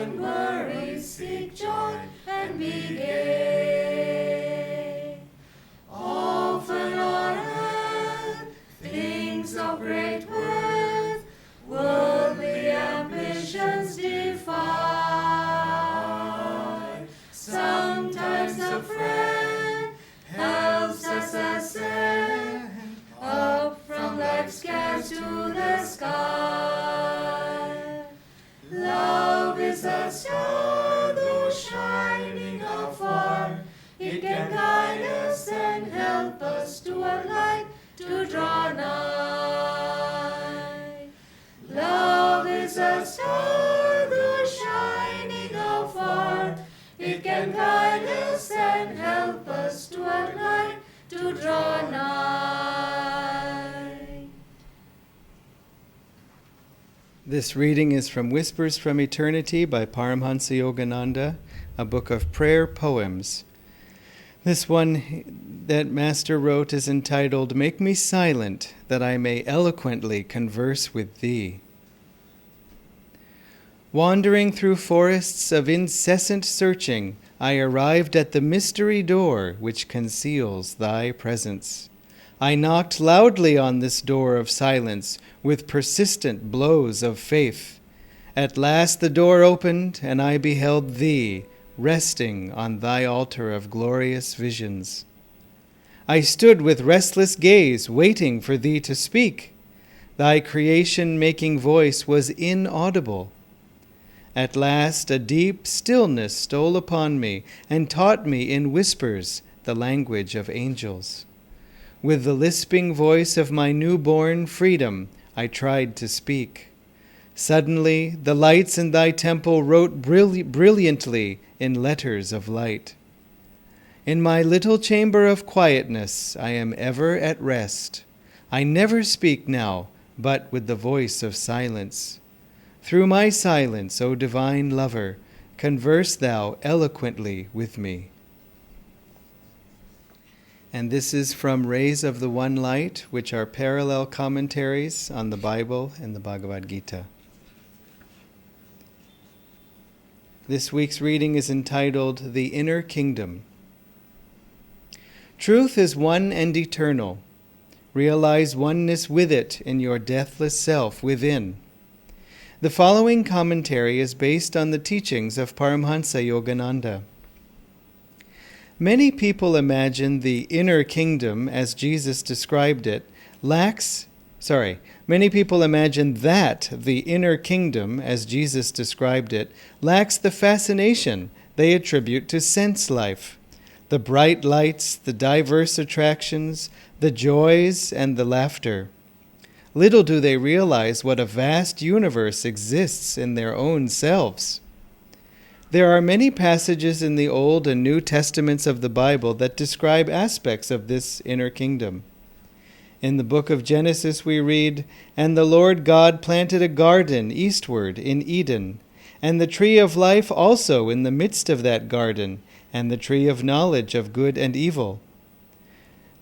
find worry, seek joy, and be gay. Often on earth, things of great worth, worldly ambitions defy. Sometimes a friend helps us ascend up from life's cares to the sky. Love is a star, though shining afar. It can guide us and help us toward light to draw nigh. Love is a star, though shining afar. It can guide us and help us toward light to draw nigh. This reading is from Whispers from Eternity by Paramhansa Yogananda, a book of prayer poems. This one that Master wrote is entitled, "Make Me Silent, that I may eloquently converse with Thee." Wandering through forests of incessant searching, I arrived at the mystery door which conceals Thy presence. I knocked loudly on this door of silence with persistent blows of faith. At last the door opened, and I beheld Thee, resting on Thy altar of glorious visions. I stood with restless gaze, waiting for Thee to speak. Thy creation-making voice was inaudible. At last a deep stillness stole upon me and taught me in whispers the language of angels. With the lisping voice of my newborn freedom, I tried to speak. Suddenly, the lights in Thy temple wrote brilliantly in letters of light. In my little chamber of quietness, I am ever at rest. I never speak now, but with the voice of silence. Through my silence, O divine lover, converse Thou eloquently with me. And this is from Rays of the One Light, which are parallel commentaries on the Bible and the Bhagavad Gita. This week's reading is entitled, The Inner Kingdom. Truth is one and eternal. Realize oneness with it in your deathless self within. The following commentary is based on the teachings of Paramhansa Yogananda. Many people imagine the inner kingdom, as Jesus described it, Many people imagine that the inner kingdom, as Jesus described it, lacks the fascination they attribute to sense life, the bright lights, the diverse attractions, the joys, and the laughter. Little do they realize what a vast universe exists in their own selves. There are many passages in the Old and New Testaments of the Bible that describe aspects of this inner kingdom. In the book of Genesis we read, "And the Lord God planted a garden eastward in Eden, and the tree of life also in the midst of that garden, and the tree of knowledge of good and evil."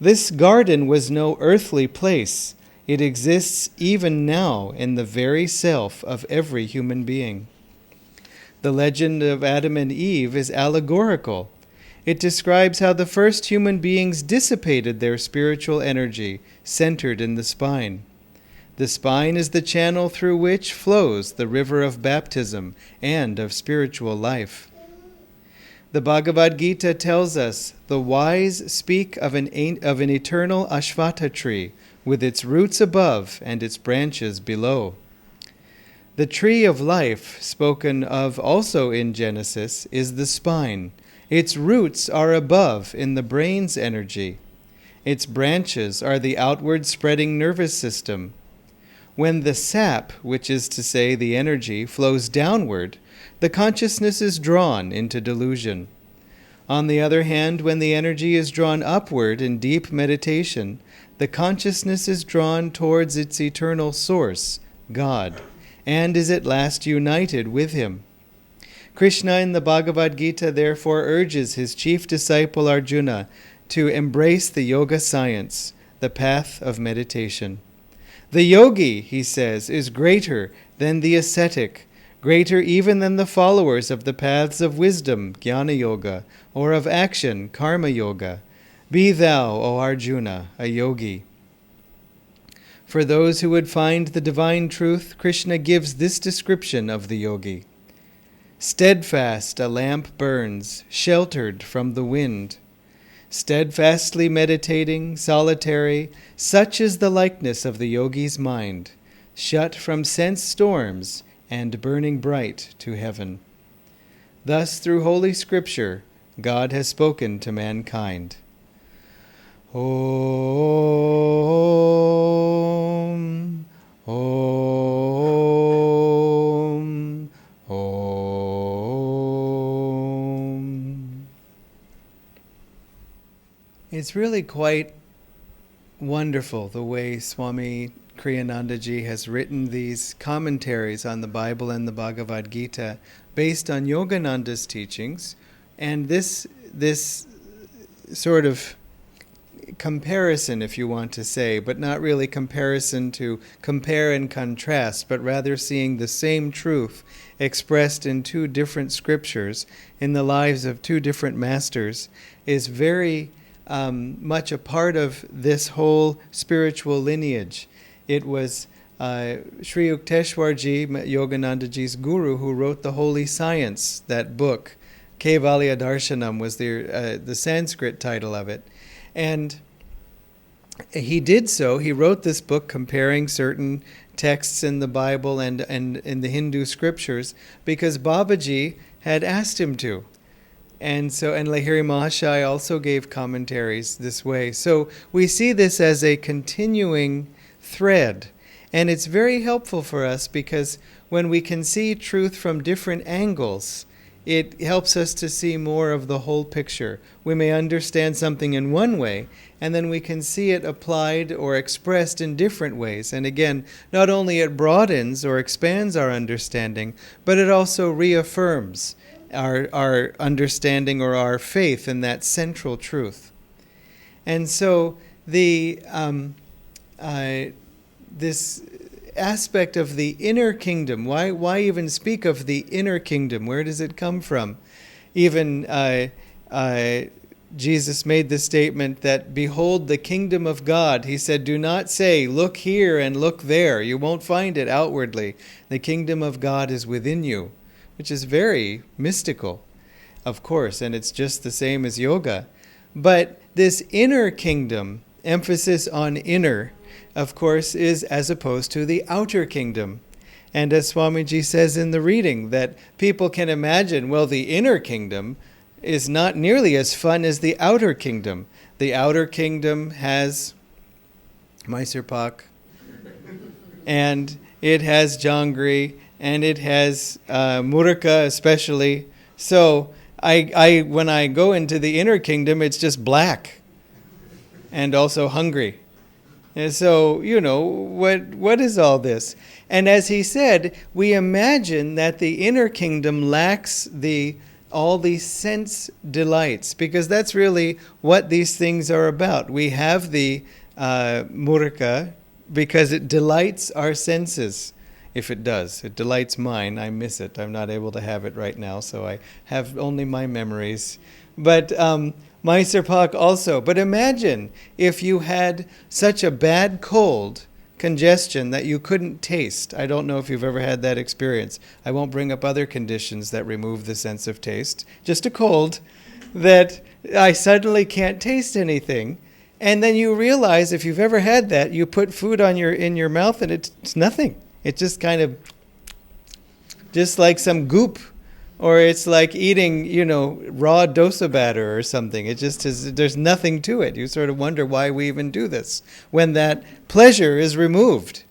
This garden was no earthly place. It exists even now in the very self of every human being. The legend of Adam and Eve is allegorical. It describes how the first human beings dissipated their spiritual energy, centered in the spine. The spine is the channel through which flows the river of baptism and of spiritual life. The Bhagavad Gita tells us the wise speak of an eternal Ashvata tree with its roots above and its branches below. The tree of life, spoken of also in Genesis, is the spine. Its roots are above in the brain's energy. Its branches are the outward spreading nervous system. When the sap, which is to say the energy, flows downward, the consciousness is drawn into delusion. On the other hand, when the energy is drawn upward in deep meditation, the consciousness is drawn towards its eternal source, God, and is at last united with Him. Krishna in the Bhagavad Gita therefore urges his chief disciple Arjuna to embrace the yoga science, the path of meditation. The yogi, he says, is greater than the ascetic, greater even than the followers of the paths of wisdom, Jnana Yoga, or of action, Karma Yoga. Be thou, O Arjuna, a yogi. For those who would find the divine truth, Krishna gives this description of the yogi. Steadfast a lamp burns, sheltered from the wind. Steadfastly meditating, solitary, such is the likeness of the yogi's mind, shut from sense storms and burning bright to heaven. Thus, through Holy Scripture, God has spoken to mankind. Om, Om, Om. It's really quite wonderful the way Swami Kriyanandaji has written these commentaries on the Bible and the Bhagavad Gita based on Yogananda's teachings, and this sort of comparison, if you want to say, but not really comparison to compare and contrast, but rather seeing the same truth expressed in two different scriptures in the lives of two different masters, is very much a part of this whole spiritual lineage. It was Sri Yukteswarji, Yoganandaji's guru, who wrote the Holy Science, that book. Kaivalya Darshanam was the Sanskrit title of it. And he did so. He wrote this book comparing certain texts in the Bible and in the Hindu scriptures because Babaji had asked him to. And Lahiri Mahashai also gave commentaries this way. So we see this as a continuing thread. And it's very helpful for us because when we can see truth from different angles, it helps us to see more of the whole picture. We may understand something in one way, and then we can see it applied or expressed in different ways. And again, not only it broadens or expands our understanding, but it also reaffirms our understanding or our faith in that central truth. And so this aspect of the inner kingdom, why even speak of the inner kingdom? Where does it come from? Even Jesus made the statement that, behold the kingdom of God. He said, do not say, look here and look there. You won't find it outwardly. The kingdom of God is within you, which is very mystical, of course, and it's just the same as yoga. But this inner kingdom, emphasis on inner, of course, is as opposed to the outer kingdom. And as Swamiji says in the reading, that people can imagine, well, the inner kingdom is not nearly as fun as the outer kingdom. The outer kingdom has Mysore pak, and it has jangri, and it has muraka especially. So I when I go into the inner kingdom, it's just black and also hungry. And so, what is all this? And as he said, we imagine that the inner kingdom lacks all these sense delights, because that's really what these things are about. We have the muraka because it delights our senses. If it does, it delights mine. I miss it. I'm not able to have it right now, so I have only my memories. But Mysore pak also. But imagine if you had such a bad cold, congestion, that you couldn't taste. I don't know if you've ever had that experience. I won't bring up other conditions that remove the sense of taste. Just a cold, that I suddenly can't taste anything. And then you realize, if you've ever had that, you put food in your mouth and it's nothing. It's just kind of just like some goop. Or it's like eating, raw dosa batter or something. It just is, there's nothing to it. You sort of wonder why we even do this when that pleasure is removed.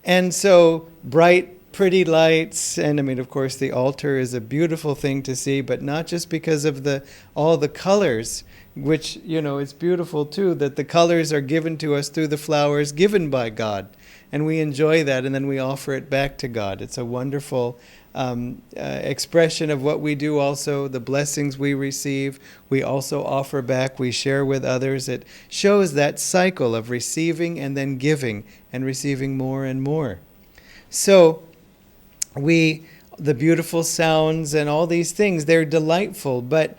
And so bright, pretty lights, and of course the altar is a beautiful thing to see, but not just because of all the colors, which, it's beautiful too, that the colors are given to us through the flowers given by God. And we enjoy that, and then we offer it back to God. It's a wonderful expression of what we do also, the blessings we receive, we also offer back, we share with others. It shows that cycle of receiving and then giving and receiving more and more. So we the beautiful sounds and all these things, they're delightful, but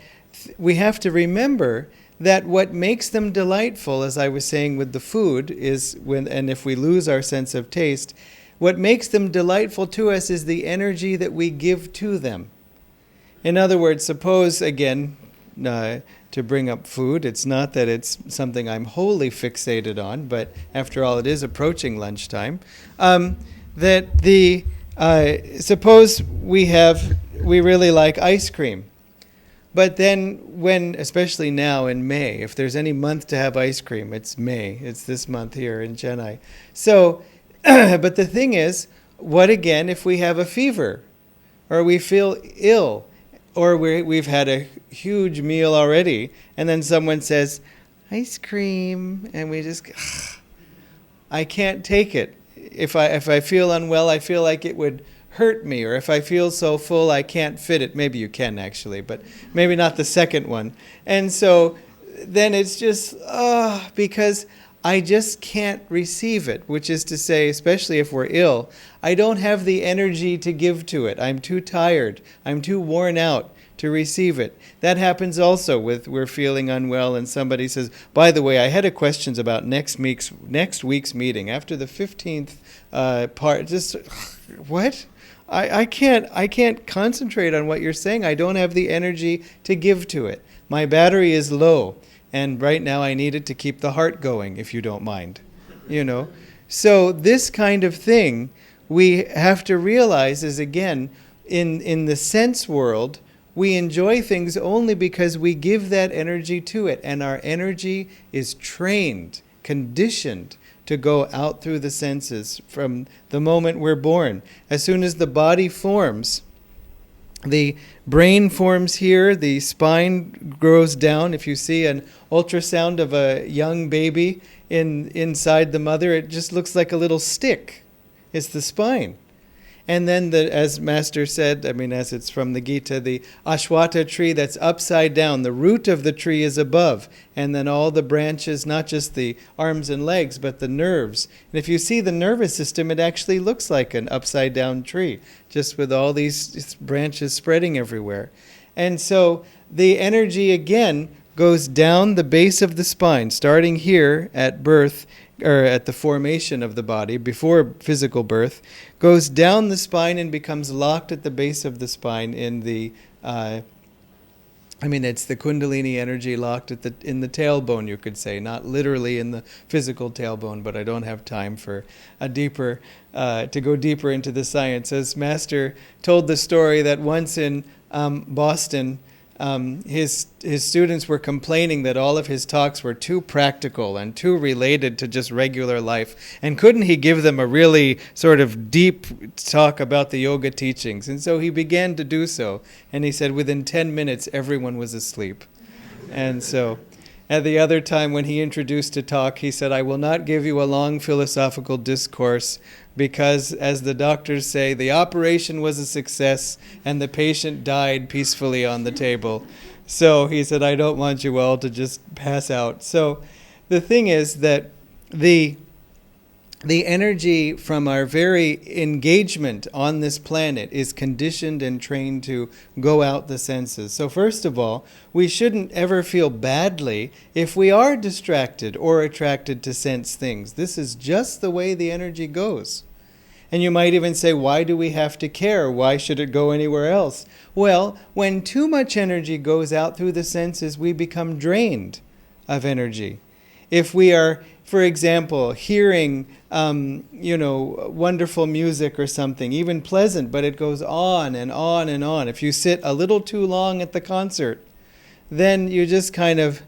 we have to remember that what makes them delightful, as I was saying with the food, is and if we lose our sense of taste, what makes them delightful to us is the energy that we give to them. In other words, suppose, again, to bring up food, it's not that it's something I'm wholly fixated on, but after all, it is approaching lunchtime, suppose we really like ice cream. But then especially now in May, if there's any month to have ice cream, it's May. It's this month here in Chennai. So, but the thing is, what again if we have a fever? Or we feel ill? Or we've had a huge meal already, and then someone says, ice cream, and we just, I can't take it. If I feel unwell, I feel like it would hurt me, or if I feel so full I can't fit it. Maybe you can actually, but maybe not the second one. And so then it's just, because I just can't receive it, which is to say, especially if we're ill, I don't have the energy to give to it. I'm too tired. I'm too worn out to receive it. That happens also with we're feeling unwell and somebody says, by the way, I had a questions about next week's meeting after the 15th part. Just, what? I can't concentrate on what you're saying. I don't have the energy to give to it. My battery is low, and right now I need it to keep the heart going, if you don't mind. So this kind of thing we have to realize is, again, in the sense world, we enjoy things only because we give that energy to it, and our energy is trained, conditioned to go out through the senses from the moment we're born. As soon as the body forms, the brain forms here, the spine grows down. If you see an ultrasound of a young baby inside the mother, it just looks like a little stick. It's the spine. And then, as Master said, as it's from the Gita, the Ashwata tree that's upside down, the root of the tree is above, and then all the branches, not just the arms and legs, but the nerves. And if you see the nervous system, it actually looks like an upside down tree, just with all these branches spreading everywhere. And so the energy, again, goes down the base of the spine, starting here at birth, or at the formation of the body, before physical birth, goes down the spine and becomes locked at the base of the spine in the, it's the Kundalini energy locked in the tailbone, you could say, not literally in the physical tailbone, but I don't have time for to go deeper into the science. As Master told the story that once in Boston, his students were complaining that all of his talks were too practical and too related to just regular life. And couldn't he give them a really sort of deep talk about the yoga teachings? And so he began to do so. And he said within 10 minutes, everyone was asleep. And so at the other time when he introduced a talk, he said, I will not give you a long philosophical discourse because, as the doctors say, the operation was a success and the patient died peacefully on the table. So he said, I don't want you all to just pass out. So the thing is that the energy from our very engagement on this planet is conditioned and trained to go out the senses. So first of all, we shouldn't ever feel badly if we are distracted or attracted to sense things. This is just the way the energy goes. And you might even say, why do we have to care? Why should it go anywhere else? Well, when too much energy goes out through the senses, we become drained of energy. If we are, for example, hearing, wonderful music or something, even pleasant, but it goes on and on and on. If you sit a little too long at the concert, then you just kind of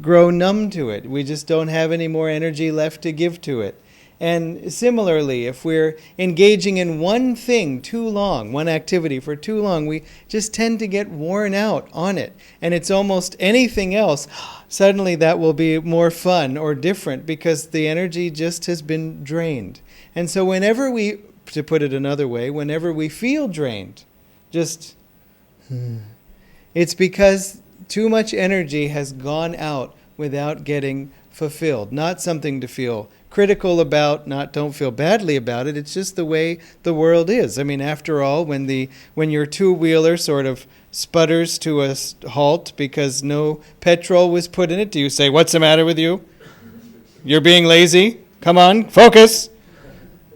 grow numb to it. We just don't have any more energy left to give to it. And similarly, if we're engaging in one thing too long, one activity for too long, we just tend to get worn out on it. And it's almost anything else, suddenly that will be more fun or different because the energy just has been drained. And so whenever we, to put it another way, whenever we feel drained, it's because too much energy has gone out without getting fulfilled, not something to feel critical about, don't feel badly about it. It's just the way the world is. I mean, after all, when your two-wheeler sort of sputters to a halt because no petrol was put in it, do you say, "What's the matter with you? You're being lazy? Come on, focus."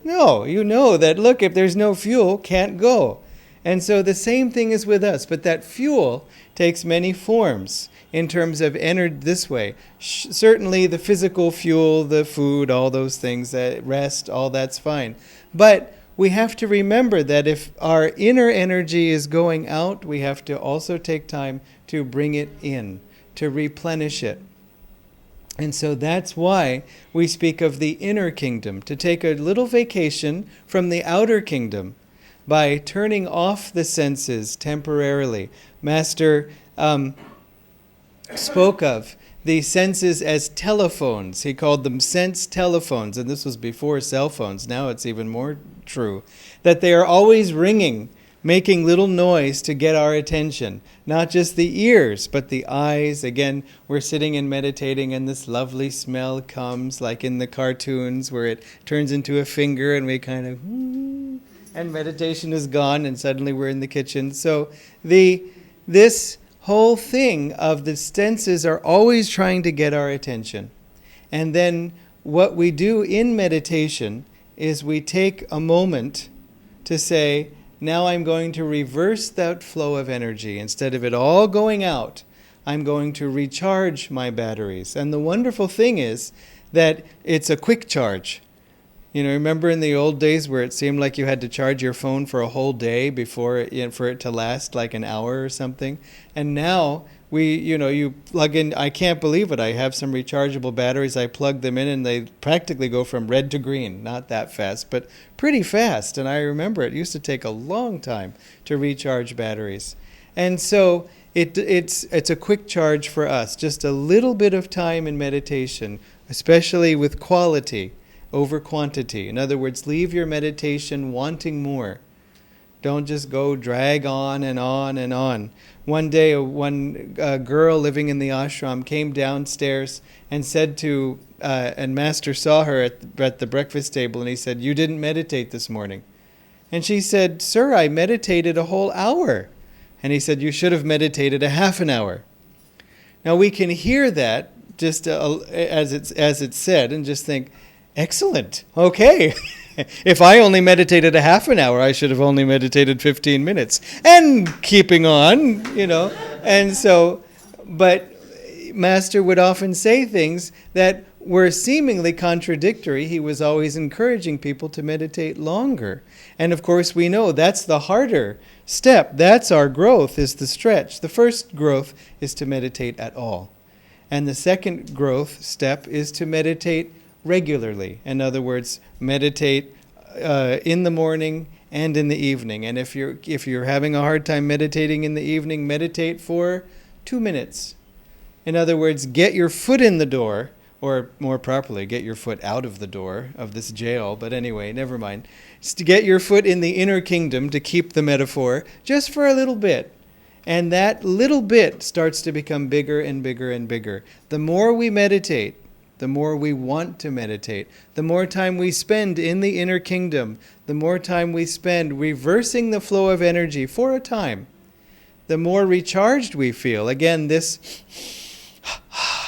No, you know that, look, if there's no fuel, can't go. And so the same thing is with us, but that fuel takes many forms in terms of energy this way. Certainly the physical fuel, the food, all those things, that rest, all that's fine. But we have to remember that if our inner energy is going out, we have to also take time to bring it in, to replenish it. And so that's why we speak of the inner kingdom, to take a little vacation from the outer kingdom by turning off the senses temporarily. Master spoke of the senses as telephones. He called them sense telephones, and this was before cell phones. Now it's even more true, that they are always ringing, making little noise to get our attention. Not just the ears, but the eyes. Again, we're sitting and meditating, and this lovely smell comes, like in the cartoons, where it turns into a finger, and we kind of, and meditation is gone, and suddenly we're in the kitchen. So this whole thing of the senses are always trying to get our attention. And then what we do in meditation is we take a moment to say, now I'm going to reverse that flow of energy. Instead of it all going out, I'm going to recharge my batteries. And the wonderful thing is that it's a quick charge. You know, remember in the old days where it seemed like you had to charge your phone for a whole day for it to last like an hour or something? And now you plug in, I can't believe it, I have some rechargeable batteries, I plug them in and they practically go from red to green. Not that fast, but pretty fast. And I remember it used to take a long time to recharge batteries. And so it's a quick charge for us, just a little bit of time in meditation, especially with quality over quantity. In other words, leave your meditation wanting more. Don't just go drag on and on and on. One day, one girl living in the ashram came downstairs and said to, and Master saw her at the breakfast table, and he said, "You didn't meditate this morning." And she said, "Sir, I meditated a whole hour." And he said, "You should have meditated a half an hour." Now we can hear that just as it's said and just think, excellent, okay. If I only meditated a half an hour, I should have only meditated 15 minutes. And keeping on, And so, but Master would often say things that were seemingly contradictory. He was always encouraging people to meditate longer. And of course, we know that's the harder step. That's our growth, is the stretch. The first growth is to meditate at all. And the second growth step is to meditate regularly. In other words, meditate in the morning and in the evening. And if you're having a hard time meditating in the evening, meditate for 2 minutes. In other words, get your foot in the door, or more properly, get your foot out of the door of this jail. But anyway, never mind. Just to get your foot in the inner kingdom, to keep the metaphor, just for a little bit. And that little bit starts to become bigger and bigger and bigger. The more we meditate, the more we want to meditate, the more time we spend in the inner kingdom, the more time we spend reversing the flow of energy for a time, the more recharged we feel. Again, this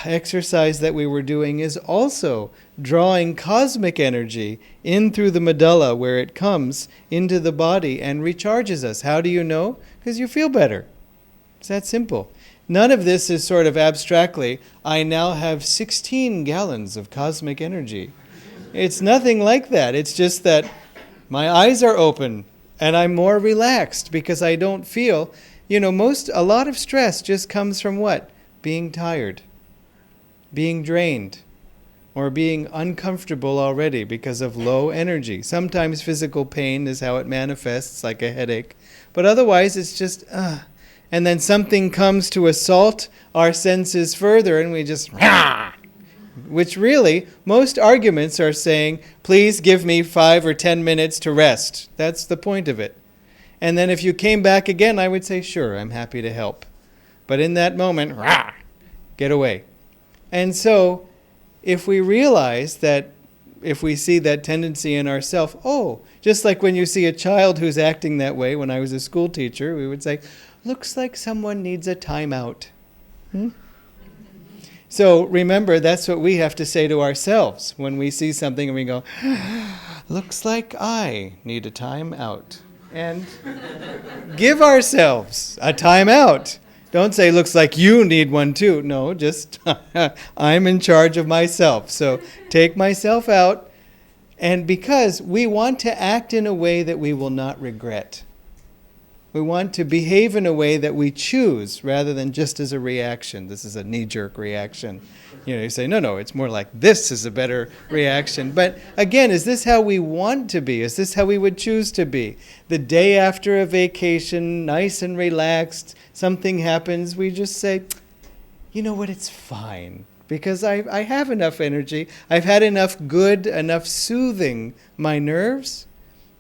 exercise that we were doing is also drawing cosmic energy in through the medulla, where it comes into the body and recharges us. How do you know? Because you feel better. It's that simple. None of this is sort of abstractly, I now have 16 gallons of cosmic energy. It's nothing like that. It's just that my eyes are open and I'm more relaxed because I don't feel, a lot of stress just comes from what? Being tired, being drained, or being uncomfortable already because of low energy. Sometimes physical pain is how it manifests, like a headache. But otherwise it's just, and then something comes to assault our senses further, and we just, which really, most arguments are saying, please give me 5 or 10 minutes to rest. That's the point of it. And then if you came back again, I would say, sure, I'm happy to help. But in that moment, get away. And so if we realize that, if we see that tendency in ourselves, just like when you see a child who's acting that way, when I was a school teacher, we would say, looks like someone needs a timeout. So remember, that's what we have to say to ourselves when we see something and we go, looks like I need a timeout. And give ourselves a timeout. Don't say, looks like you need one too. No, just I'm in charge of myself. So take myself out. And because we want to act in a way that we will not regret. We want to behave in a way that we choose rather than just as a reaction. This is a knee-jerk reaction. You say, no, it's more like this is a better reaction. But again, is this how we want to be? Is this how we would choose to be? The day after a vacation, nice and relaxed, something happens, we just say, you know what, it's fine. Because I have enough energy. I've had enough good, enough soothing my nerves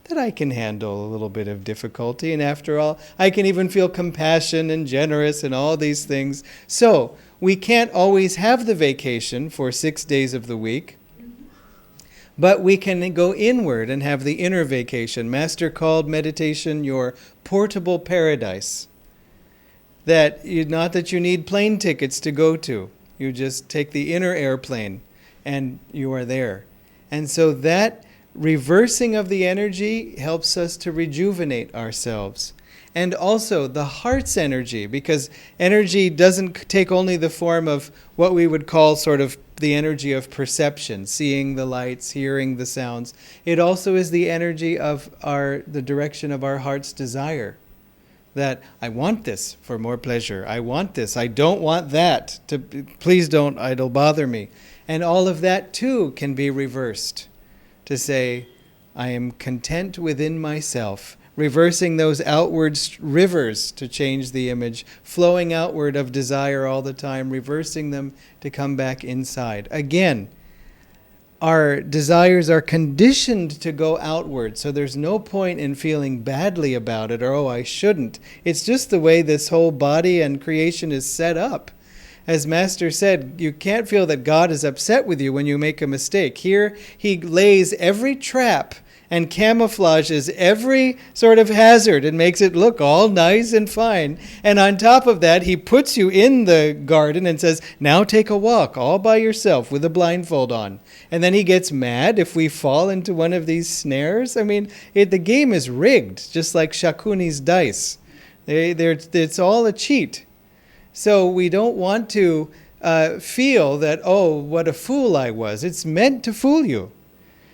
that I can handle a little bit of difficulty. And after all, I can even feel compassion and generous and all these things. So we can't always have the vacation for 6 days of the week, but we can go inward and have the inner vacation. Master called meditation your portable paradise. Not that you need plane tickets to go to. You just take the inner airplane and you are there. And so that reversing of the energy helps us to rejuvenate ourselves. And also the heart's energy, because energy doesn't take only the form of what we would call sort of the energy of perception, seeing the lights, hearing the sounds. It also is the energy of the direction of our heart's desire. That I want this for more pleasure. I want this. I don't want that. Please don't. It'll bother me. And all of that too can be reversed. To say, I am content within myself, reversing those outward rivers to change the image, flowing outward of desire all the time, reversing them to come back inside. Again, our desires are conditioned to go outward, so there's no point in feeling badly about it or, I shouldn't. It's just the way this whole body and creation is set up. As Master said, you can't feel that God is upset with you when you make a mistake. Here, he lays every trap and camouflages every sort of hazard and makes it look all nice and fine. And on top of that, he puts you in the garden and says, now take a walk all by yourself with a blindfold on. And then he gets mad if we fall into one of these snares. I mean, the game is rigged, just like Shakuni's dice. It's all a cheat. So we don't want to feel that, what a fool I was. It's meant to fool you.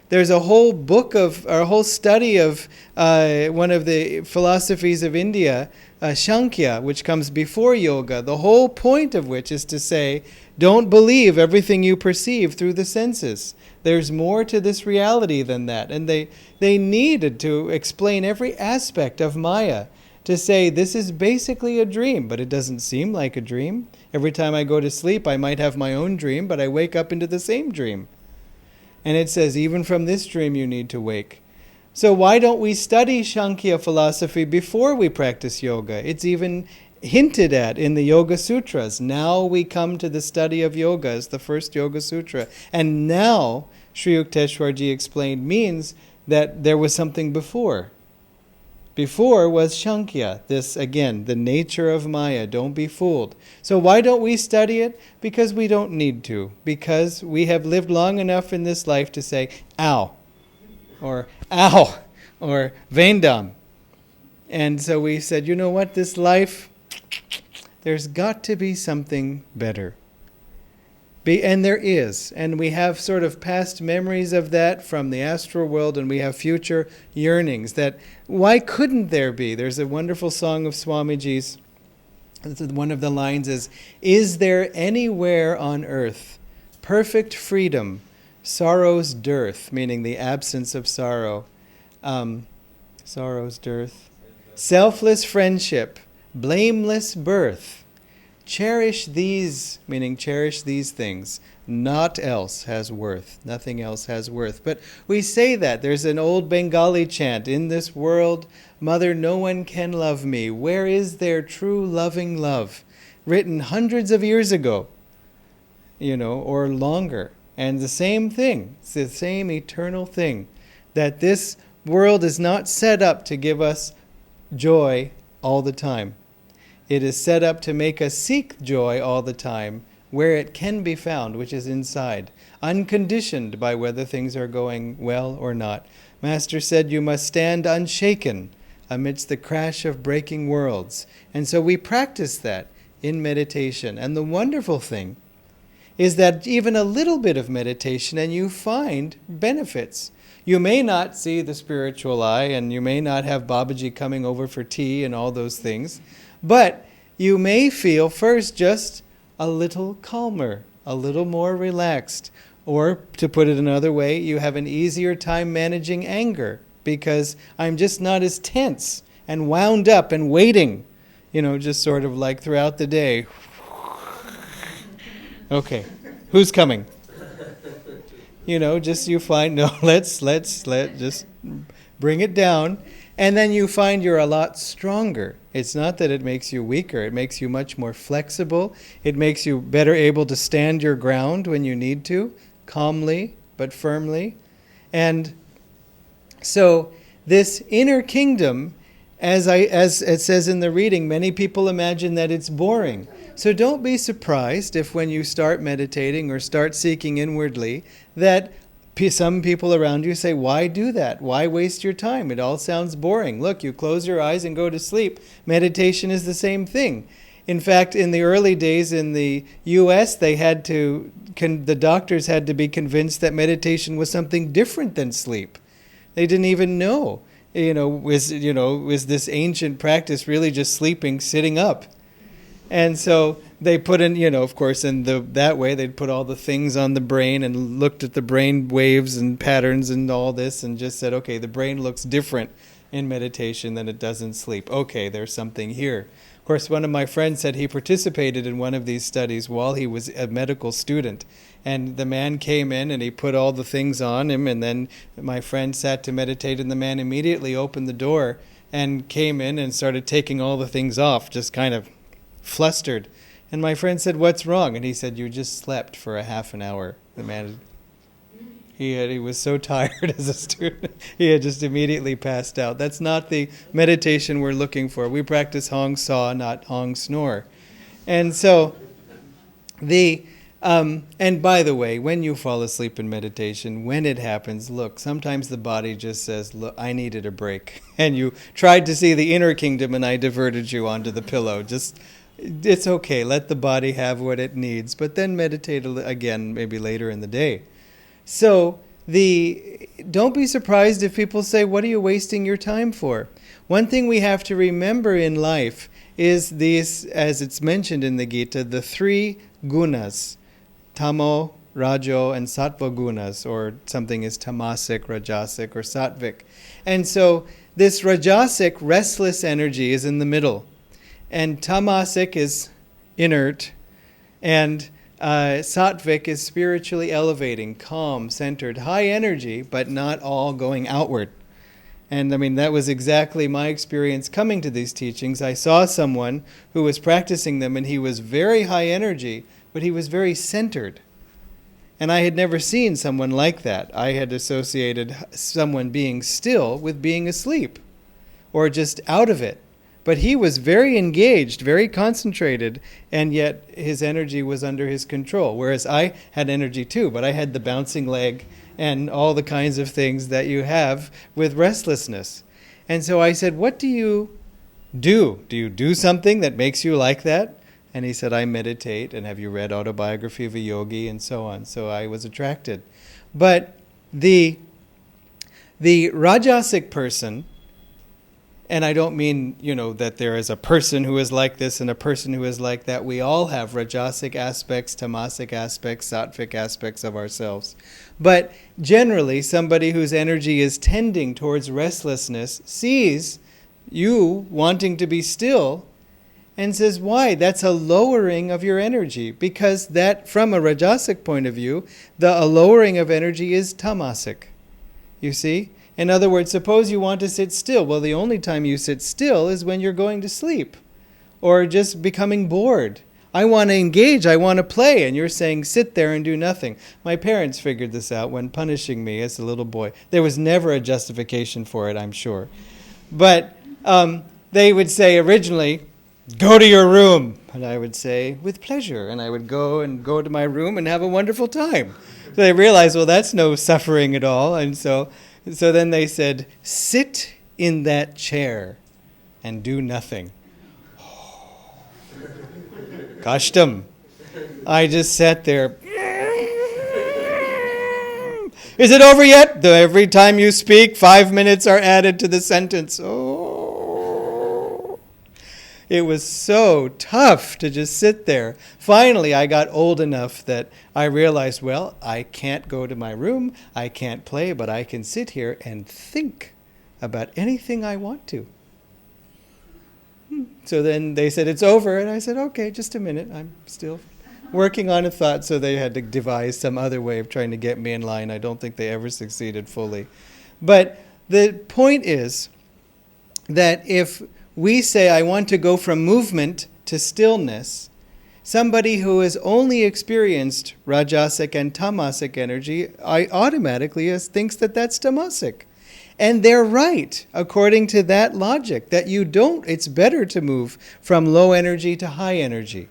There's a whole a whole study of one of the philosophies of India, Sankhya, which comes before yoga, the whole point of which is to say, don't believe everything you perceive through the senses. There's more to this reality than that. And they needed to explain every aspect of Maya, to say this is basically a dream, but it doesn't seem like a dream. Every time I go to sleep, I might have my own dream, but I wake up into the same dream. And it says, even from this dream you need to wake. So why don't we study Sankhya philosophy before we practice yoga? It's even hinted at in the Yoga Sutras. Now we come to the study of yoga as the first Yoga Sutra. And now, Sri Yukteswarji explained, means that there was something before. Before was Sankhya, this, again, the nature of Maya. Don't be fooled. So why don't we study it? Because we don't need to. Because we have lived long enough in this life to say, ow, or ow, or Vendam. And so we said, you know what, this life, there's got to be something better. And there is. And we have sort of past memories of that from the astral world, and we have future yearnings that, why couldn't there be? There's a wonderful song of Swamiji's. One of the lines is there anywhere on earth perfect freedom, sorrow's dearth, meaning the absence of sorrow, sorrow's dearth, selfless friendship, blameless birth, cherish these, meaning cherish these things. Naught else has worth. Nothing else has worth. But we say that. There's an old Bengali chant, in this world, mother, no one can love me. Where is their true loving love? Written hundreds of years ago, or longer. And the same thing, it's the same eternal thing, that this world is not set up to give us joy all the time. It is set up to make us seek joy all the time where it can be found, which is inside, unconditioned by whether things are going well or not. Master said you must stand unshaken amidst the crash of breaking worlds. And so we practice that in meditation. And the wonderful thing is that even a little bit of meditation and you find benefits. You may not see the spiritual eye, and you may not have Babaji coming over for tea and all those things, but you may feel first just a little calmer, a little more relaxed. Or, to put it another way, you have an easier time managing anger because I'm just not as tense and wound up and waiting, just sort of like throughout the day. Okay, who's coming? Just you find, no, let's just bring it down. And then you find you're a lot stronger. It's not that it makes you weaker. It makes you much more flexible. It makes you better able to stand your ground when you need to, calmly but firmly. And so this inner kingdom, as it says in the reading, many people imagine that it's boring. So don't be surprised if when you start meditating or start seeking inwardly, that some people around you say, why do that? Why waste your time? It all sounds boring. Look, you close your eyes and go to sleep. Meditation is the same thing. In fact, in the early days in the U.S., the doctors had to be convinced that meditation was something different than sleep. They didn't even know. Was this ancient practice really just sleeping, sitting up? And so they put in, of course, that way they'd put all the things on the brain and looked at the brain waves and patterns and all this and just said, okay, the brain looks different in meditation than it does in sleep. Okay, there's something here. Of course, one of my friends said he participated in one of these studies while he was a medical student. And the man came in and he put all the things on him, and then my friend sat to meditate, and the man immediately opened the door and came in and started taking all the things off, just kind of flustered. And my friend said, what's wrong? And he said, you just slept for a half an hour. The man, he was so tired as a student, he had just immediately passed out. That's not the meditation we're looking for. We practice Hong Saw, not Hong Snore. And so, and by the way, when you fall asleep in meditation, when it happens, look, sometimes the body just says, look, I needed a break. And you tried to see the inner kingdom and I diverted you onto the pillow. It's okay, let the body have what it needs, but then meditate again maybe later in the day. So don't be surprised if people say, what are you wasting your time for? One thing we have to remember in life is these, as it's mentioned in the Gita, the three gunas, tamo, rajo, and sattva gunas, or something is tamasic, rajasic, or sattvic. And so this rajasic, restless energy is in the middle. And tamasic is inert, and sattvic is spiritually elevating, calm, centered, high energy, but not all going outward. And that was exactly my experience coming to these teachings. I saw someone who was practicing them, and he was very high energy, but he was very centered. And I had never seen someone like that. I had associated someone being still with being asleep, or just out of it. But he was very engaged, very concentrated, and yet his energy was under his control. Whereas I had energy too, but I had the bouncing leg and all the kinds of things that you have with restlessness. And so I said, what do you do? Do you do something that makes you like that? And he said, I meditate, and have you read Autobiography of a Yogi, and so on. So I was attracted. But the Rajasic person, and I don't mean, that there is a person who is like this and a person who is like that. We all have Rajasic aspects, Tamasic aspects, Sattvic aspects of ourselves. But generally, somebody whose energy is tending towards restlessness sees you wanting to be still and says, why? That's a lowering of your energy. Because that, from a Rajasic point of view, a lowering of energy is Tamasic. You see? In other words, suppose you want to sit still. Well, the only time you sit still is when you're going to sleep or just becoming bored. I want to engage, I want to play, and you're saying sit there and do nothing. My parents figured this out when punishing me as a little boy. There was never a justification for it, I'm sure. But they would say originally, go to your room. And I would say, with pleasure. And I would go to my room and have a wonderful time. So they realized, well, that's no suffering at all. And so then they said, sit in that chair and do nothing. Kashtam. I just sat there. Is it over yet? Every time you speak, 5 minutes are added to the sentence. Oh. It was so tough to just sit there. Finally, I got old enough that I realized, well, I can't go to my room, I can't play, but I can sit here and think about anything I want to. So then they said, it's over. And I said, okay, just a minute. I'm still working on a thought. So they had to devise some other way of trying to get me in line. I don't think they ever succeeded fully. But the point is that if we say, I want to go from movement to stillness, somebody who has only experienced rajasic and tamasic energy, I automatically thinks that that's tamasic. And they're right, according to that logic, that it's better to move from low energy to high energy.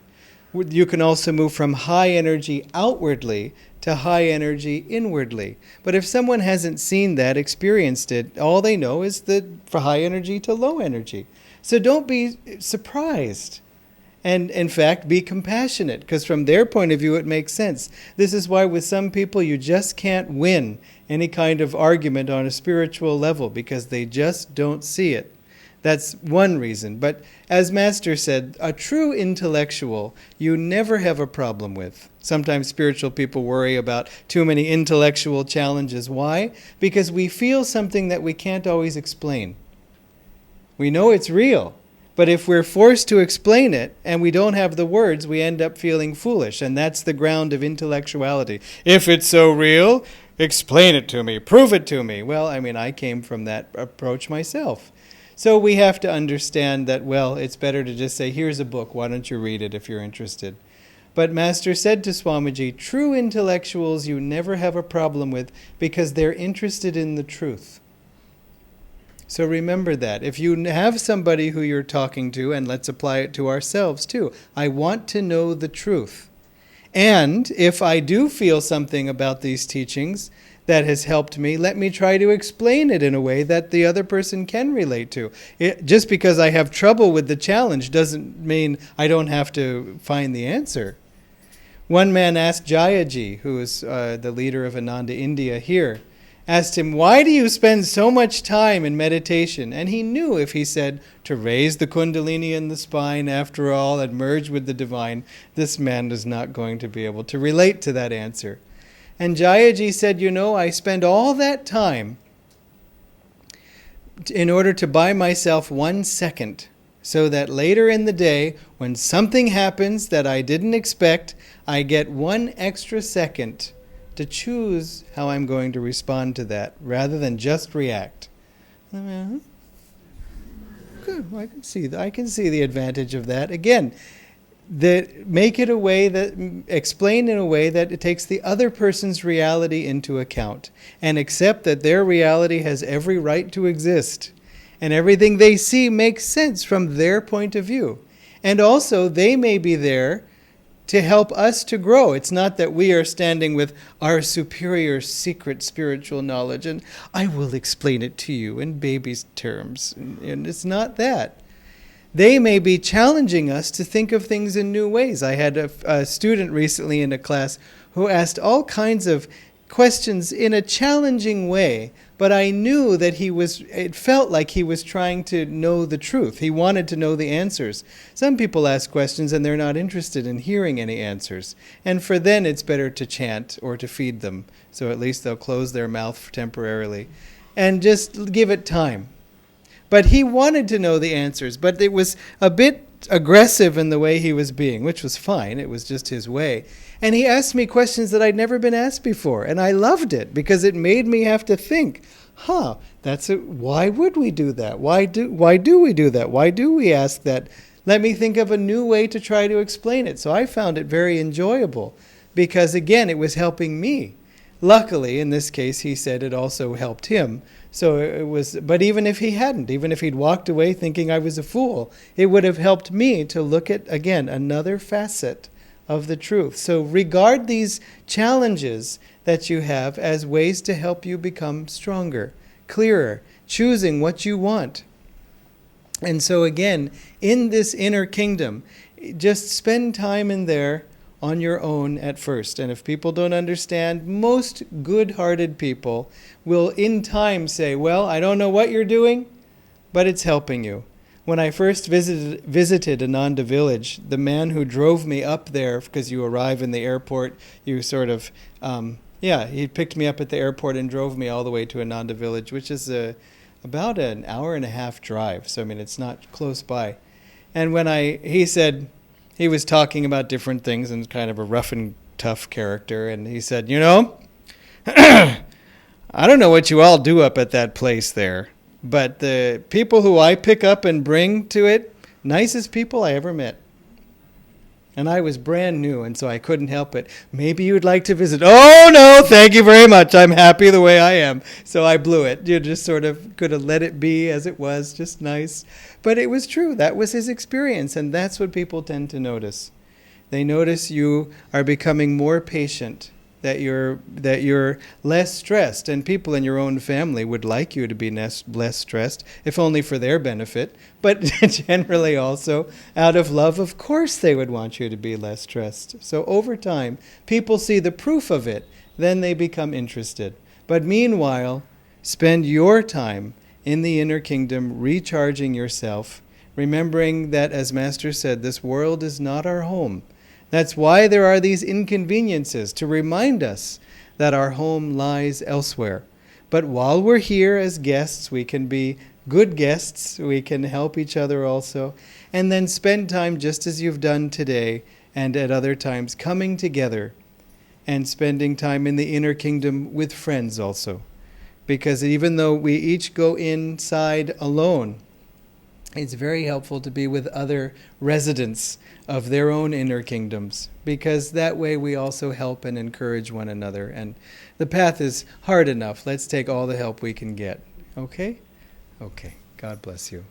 You can also move from high energy outwardly to high energy inwardly. But if someone hasn't seen that, experienced it, all they know is for high energy to low energy. So don't be surprised. And in fact, be compassionate, because from their point of view, it makes sense. This is why with some people, you just can't win any kind of argument on a spiritual level, because they just don't see it. That's one reason. But as Master said, a true intellectual, you never have a problem with. Sometimes spiritual people worry about too many intellectual challenges. Why? Because we feel something that we can't always explain. We know it's real. But if we're forced to explain it and we don't have the words, we end up feeling foolish. And that's the ground of intellectuality. If it's so real, explain it to me. Prove it to me. Well, I came from that approach myself. So we have to understand that, well, it's better to just say, here's a book. Why don't you read it if you're interested? But Master said to Swamiji, true intellectuals you never have a problem with because they're interested in the truth. So remember that. If you have somebody who you're talking to, and let's apply it to ourselves too, I want to know the truth. And if I do feel something about these teachings that has helped me, let me try to explain it in a way that the other person can relate to. Just because I have trouble with the challenge doesn't mean I don't have to find the answer. One man asked Jayaji, who is the leader of Ananda India here, asked him, why do you spend so much time in meditation? And he knew if he said, to raise the kundalini in the spine after all and merge with the divine, this man is not going to be able to relate to that answer. And Jayaji said, I spend all that time in order to buy myself 1 second, so that later in the day, when something happens that I didn't expect, I get 1 extra second to choose how I'm going to respond to that, rather than just react. Good. Well, I can see the advantage of that. Again, explain in a way that it takes the other person's reality into account, and accept that their reality has every right to exist, and everything they see makes sense from their point of view. And also, they may be there to help us to grow. It's not that we are standing with our superior secret spiritual knowledge and I will explain it to you in baby's terms. And it's not that. They may be challenging us to think of things in new ways. I had a student recently in a class who asked all kinds of questions in a challenging way, but I knew that it felt like he was trying to know the truth. He wanted to know the answers. Some people ask questions and they're not interested in hearing any answers. And for them, it's better to chant or to feed them. So at least they'll close their mouth temporarily and just give it time. But he wanted to know the answers, but it was a bit aggressive in the way he was being, which was fine. It was just his way. And he asked me questions that I'd never been asked before. And I loved it because it made me have to think, why would we do that? Why do we do that? Why do we ask that Let me think of a new way to try to explain it. So I found it very enjoyable because, again, it was helping me. Luckily, in this case, he said it also helped him. So it was, but even if he hadn't, even if he'd walked away thinking I was a fool, it would have helped me to look at, again, another facet of the truth. So regard these challenges that you have as ways to help you become stronger, clearer, choosing what you want. And so again, in this inner kingdom, just spend time in there on your own at first. And if people don't understand, most good-hearted people will in time say, well, I don't know what you're doing, but it's helping you. When I first visited Ananda village, the man who drove me up there, because you arrive in the airport, you sort of, he picked me up at the airport and drove me all the way to Ananda village, which is about an hour and a half drive. So, I mean, it's not close by. And when he said, he was talking about different things and kind of a rough and tough character. And he said, I don't know what you all do up at that place there, but the people who I pick up and bring to it, nicest people I ever met. And I was brand new, and so I couldn't help it. Maybe you'd like to visit. Oh, no, thank you very much. I'm happy the way I am. So I blew it. You just sort of could have let it be as it was, just nice. But it was true. That was his experience, and that's what people tend to notice. They notice you are becoming more patient, that you're less stressed, and people in your own family would like you to be less stressed, if only for their benefit, but generally also out of love. Of course they would want you to be less stressed. So over time, people see the proof of it, then they become interested. But meanwhile, spend your time in the inner kingdom recharging yourself, remembering that, as Master said, this world is not our home. That's why there are these inconveniences, to remind us that our home lies elsewhere. But while we're here as guests, we can be good guests, we can help each other also, and then spend time just as you've done today and at other times, coming together and spending time in the inner kingdom with friends also. Because even though we each go inside alone, it's very helpful to be with other residents of their own inner kingdoms, because that way we also help and encourage one another. And the path is hard enough. Let's take all the help we can get. Okay? Okay. God bless you.